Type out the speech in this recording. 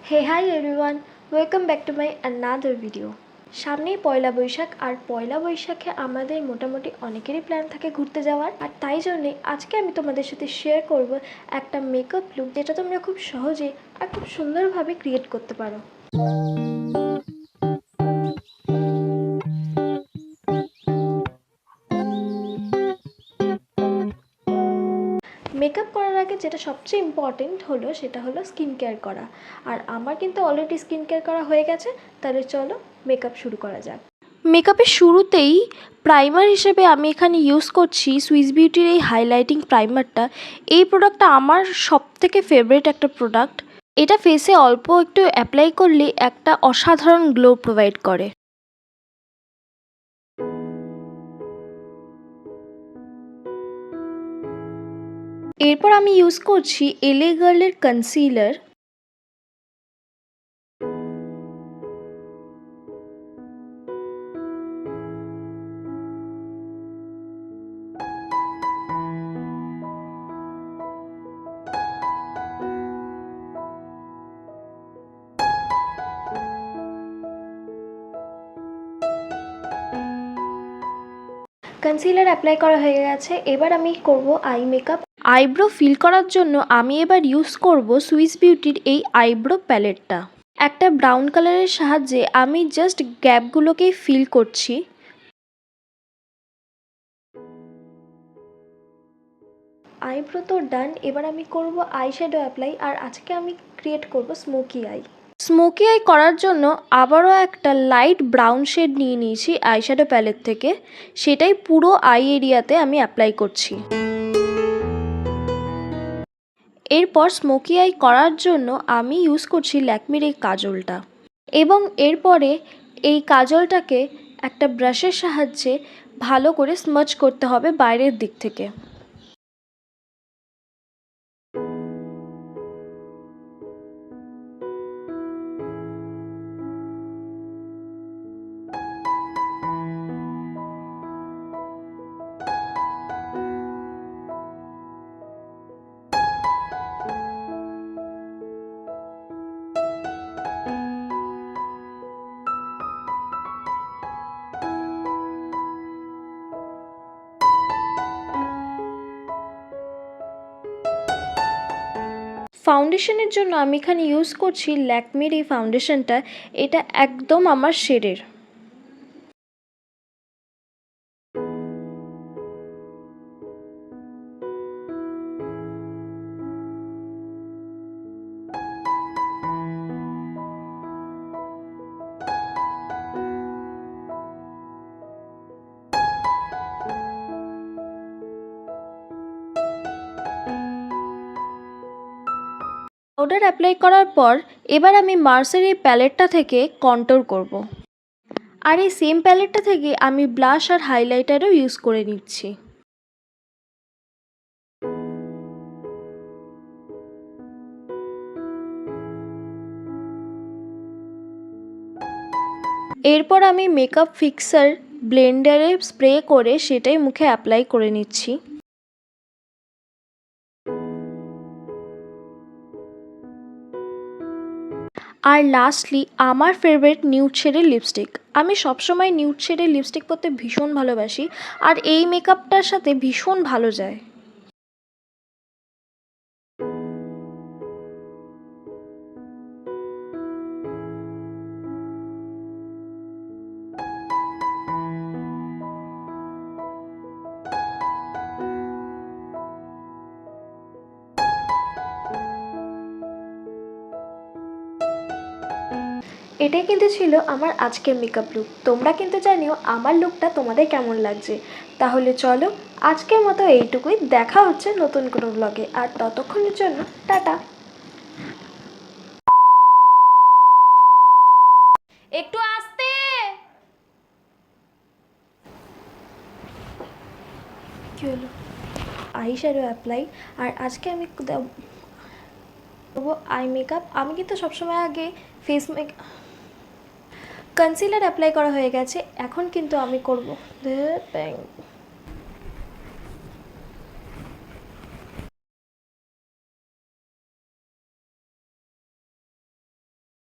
Hey hi everyone, welcome back to my another video. সামনেই পয়লা বৈশাখ আর পয়লা বৈশাখে আমাদের মোটামুটি অনেকেরই প্ল্যান থাকে ঘুরতে যাওয়ার, আর তাই জন্যে আজকে আমি তোমাদের সাথে শেয়ার করব একটা মেকআপ লুক যেটা তোমরা খুব সহজে আর খুব সুন্দরভাবে ক্রিয়েট করতে পারো। মেকআপ করার আগে যেটা সবচেয়ে ইম্পর্টেন্ট হলো সেটা হলো স্কিন কেয়ার করা, আর আমার কিন্তু অলরেডি স্কিন কেয়ার করা হয়ে গেছে। তাহলে চলো মেকআপ শুরু করা যাক। মেকআপের শুরুতেই প্রাইমার হিসেবে আমি এখানে ইউজ করছি সুইস বিউটির এই হাইলাইটিং প্রাইমারটা। এই প্রোডাক্টটা আমার সবথেকে ফেভারিট একটা প্রোডাক্ট। এটা ফেসে অল্প একটু অ্যাপ্লাই করলে একটা অসাধারণ গ্লো প্রোভাইড করে। এরপর আমি ইউজ করছি এলএ গার্লের কনসিলার। কনসিলার অ্যাপ্লাই করা হয়ে গেছে, এবার আমি করব আই মেকআপ। আইব্রো ফিল করার জন্য আমি এবার ইউজ করব সুইস বিউটির এই আইব্রো প্যালেটটা। একটা ব্রাউন কালারের সাহায্যে আমি জাস্ট গ্যাপগুলোকেই ফিল করছি। আইব্রো তো ডান, এবার আমি করব আই শ্যাডো অ্যাপ্লাই, আর আজকে আমি ক্রিয়েট করব স্মোকি আই। স্মোকি আই করার জন্য আবারও একটা লাইট ব্রাউন শেড নিয়ে নিয়েছি আই শ্যাডো প্যালেট থেকে, সেটাই পুরো আই এরিয়াতে আমি অ্যাপ্লাই করছি। এরপর স্মোকি আই করার জন্য আমি ইউজ করছি ল্যাকমির এই কাজলটা, এবং এরপরে এই কাজলটাকে একটা ব্রাশের সাহায্যে ভালো করে স্মাচ করতে হবে বাইরের দিক থেকে। ফাউন্ডেশনের জন্য আমি এখানে ইউজ করছি ল্যাকমির এই ফাউন্ডেশনটা। এটা একদম আমার শেডের। পাউডার অ্যাপ্লাই করার পর এবার আমি মার্সের এই প্যালেটটা থেকে কন্ট্যুর করব। আর এই সেম প্যালেটটা থেকে আমি ব্লাশ আর হাইলাইটারও ইউজ করে নিচ্ছি। এরপর আমি মেকআপ ফিক্সার ব্লেন্ডারে স্প্রে করে সেটাই মুখে অ্যাপ্লাই করে নিচ্ছি। আর লাস্টলি আমার ফেভারিট নিউড শেডের লিপস্টিক। আমি সবসময় নিউড শেডের লিপস্টিক পরতে ভীষণ ভালোবাসি, আর এই মেকআপটার সাথে ভীষণ ভালো যায়। এটাই কিন্তু ছিল আমার আজকের মেকআপ লুক। তোমরা কিন্তু জানিও আমার লুকটা তোমাদের কেমন লাগছে। তাহলে চলো আজকের মতো এইটুকুই, দেখা হচ্ছে নতুন কোনো ব্লগে, আর ততক্ষণের জন্য টাটা। একটু আস্তে। কি হলো? আই শ্যাডো অ্যাপ্লাই, আর আজকে আমি করবো আই মেকআপ। আমি কিন্তু সবসময় আগে ফেস কনসিলার অ্যাপ্লাই করা হয়ে গেছে, এখন কিন্তু আমি করবো